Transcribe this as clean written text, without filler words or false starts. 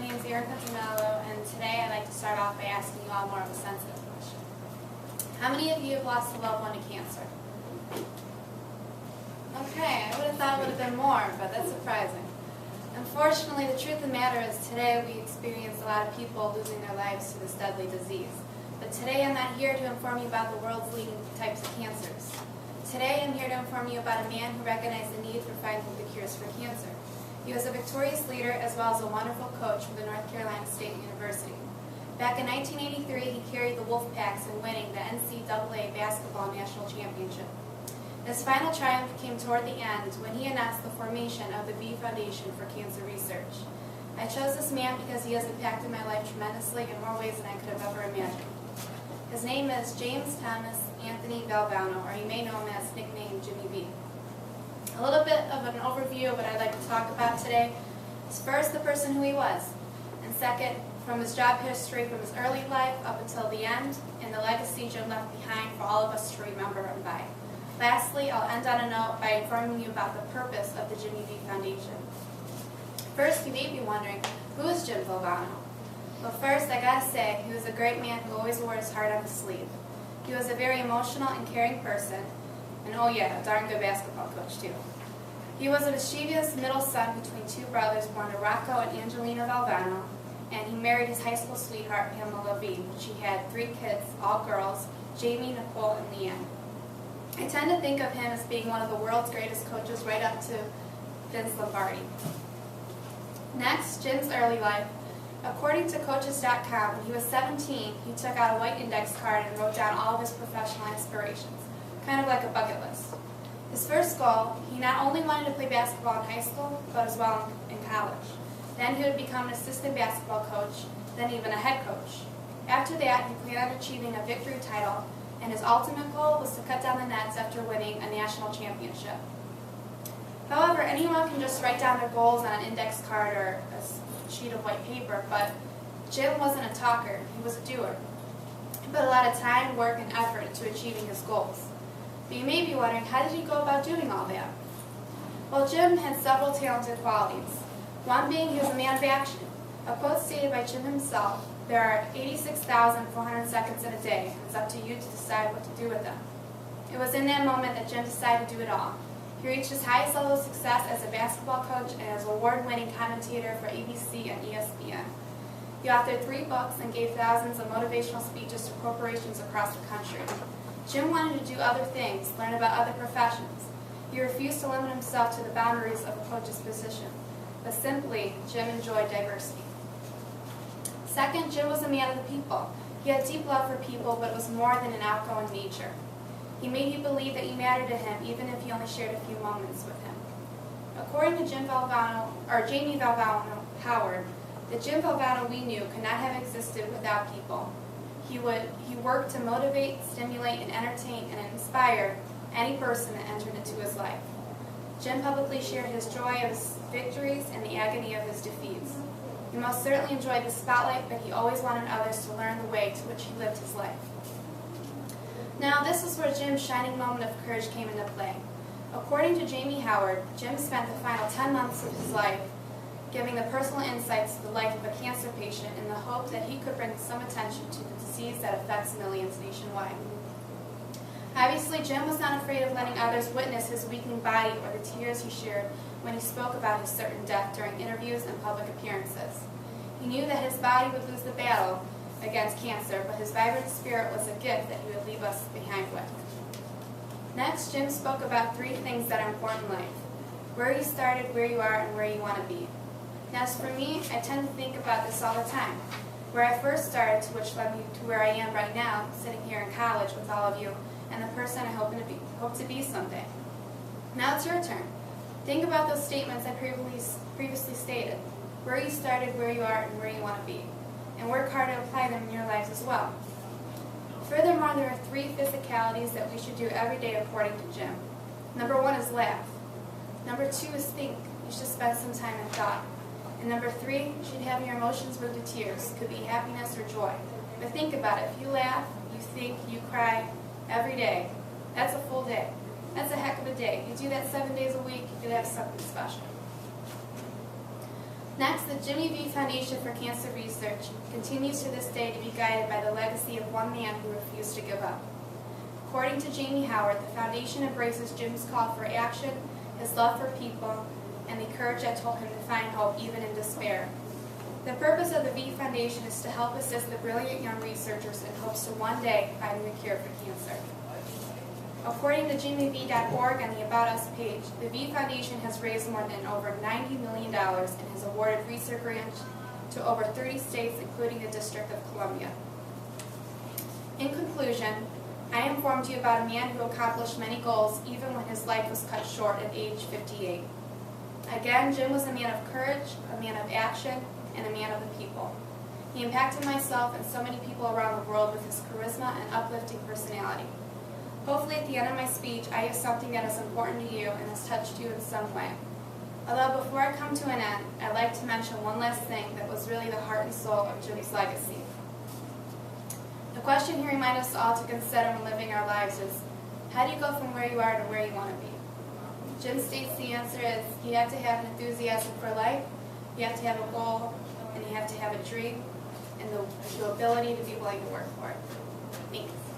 name is and today I'd like to start off by asking you all more of a sensitive question. How many of you have lost a loved one to cancer? Okay, I would have thought it would have been more, but that's surprising. Unfortunately, the truth of the matter is today we experience a lot of people losing their lives to this deadly disease. But today I'm not here to inform you about the world's leading types of cancers. Today I'm here to inform you about a man who recognized the need for finding the cures for cancer. He was a victorious leader as well as a wonderful coach for the North Carolina State University. Back in 1983, he carried the Wolfpacks in winning the NCAA Basketball National Championship. His final triumph came toward the end when he announced the formation of the VID Foundation for Cancer Research. I chose this man because he has impacted my life tremendously in more ways than I could have ever imagined. His name is James Thomas Anthony Valvano, or you may know him as nickname Jimmy V. A little bit of an overview of what I'd like to talk about today is first the person who he was, and second from his job history from his early life up until the end, and the legacy Jim left behind for all of us to remember him by. Lastly, I'll end on a note by informing you about the purpose of the Jimmy V Foundation. First, you may be wondering, who is Jim Valvano? Well, first, I gotta say, he was a great man who always wore his heart on his sleeve. He was a very emotional and caring person, and oh yeah, a darn good basketball coach too. He was a mischievous middle son between two brothers born to Rocco and Angelina Valvano, and he married his high school sweetheart, Pamela Levine. She had 3 kids, all girls, Jamie, Nicole, and Leanne. I tend to think of him as being one of the world's greatest coaches right up to Vince Lombardi. Next, Jim's early life. According to Coaches.com, when he was 17, he took out a white index card and wrote down all of his professional aspirations, kind of like a bucket list. His first goal, he not only wanted to play basketball in high school, but as well in college. Then he would become an assistant basketball coach, then even a head coach. After that, he planned on achieving a victory title, and his ultimate goal was to cut down the nets after winning a national championship. However, anyone can just write down their goals on an index card or a sheet of white paper, but Jim wasn't a talker, he was a doer. He put a lot of time, work, and effort into achieving his goals. But you may be wondering, how did he go about doing all that? Well, Jim had several talented qualities. One being he was a man of action. A quote stated by Jim himself, "There are 86,400 seconds in a day, and it's up to you to decide what to do with them." It was in that moment that Jim decided to do it all. He reached his highest level of success as a basketball coach and as an award-winning commentator for ABC and ESPN. He authored 3 books and gave thousands of motivational speeches to corporations across the country. Jim wanted to do other things, learn about other professions. He refused to limit himself to the boundaries of a coach's position. But simply, Jim enjoyed diversity. Second, Jim was a man of the people. He had deep love for people, but it was more than an outgoing nature. He made you believe that you mattered to him, even if you only shared a few moments with him. According to Jamie Valvano Howard, the Jim Valvano we knew could not have existed without people. He worked to motivate, stimulate, and entertain and inspire any person that entered into his life. Jim publicly shared his joy of his victories and the agony of his defeats. He most certainly enjoyed the spotlight, but he always wanted others to learn the way to which he lived his life. Now, this is where Jim's shining moment of courage came into play. According to Jamie Howard, Jim spent the final 10 months of his life giving the personal insights to the life of a cancer patient in the hope that he could bring some attention to the disease that affects millions nationwide. Obviously, Jim was not afraid of letting others witness his weakening body or the tears he shared when he spoke about his certain death during interviews and public appearances. He knew that his body would lose the battle against cancer, but his vibrant spirit was a gift that he would leave us behind with. Next, Jim spoke about 3 things that are important in life: where you started, where you are, and where you want to be. Now, as for me, I tend to think about this all the time. Where I first started, to which led me to where I am right now, sitting here in college with all of you, and the person I hope to be someday. Now it's your turn. Think about those statements I previously stated. Where you started, where you are, and where you want to be. And work hard to apply them in your lives as well. Furthermore, there are 3 physicalities that we should do every day according to Jim. Number 1 is laugh. Number 2 is think. You should spend some time in thought. And number 3, you should have your emotions move to tears. It could be happiness or joy. But think about it. If you laugh, you think, you cry every day, that's a full day. That's a heck of a day. You do that 7 days a week, you could have something special. Next, the Jimmy V Foundation for Cancer Research continues to this day to be guided by the legacy of one man who refused to give up. According to Jamie Howard, the foundation embraces Jim's call for action, his love for people, and the courage that told him to find hope even in despair. The purpose of the V Foundation is to help assist the brilliant young researchers in hopes to one day finding a cure for cancer. According to jimmyv.org on the About Us page, the V Foundation has raised more than over $90 million and has awarded research grants to over 30 states, including the District of Columbia. In conclusion, I informed you about a man who accomplished many goals even when his life was cut short at age 58. Again, Jim was a man of courage, a man of action, and a man of the people. He impacted myself and so many people around the world with his charisma and uplifting personality. Hopefully at the end of my speech, I have something that is important to you and has touched you in some way. Although before I come to an end, I'd like to mention one last thing that was really the heart and soul of Jim's legacy. The question he reminded us all to consider when living our lives is, how do you go from where you are to where you want to be? Jim states the answer is, you have to have an enthusiasm for life, you have to have a goal, and you have to have a dream, and the ability to be willing to work for it. Thanks.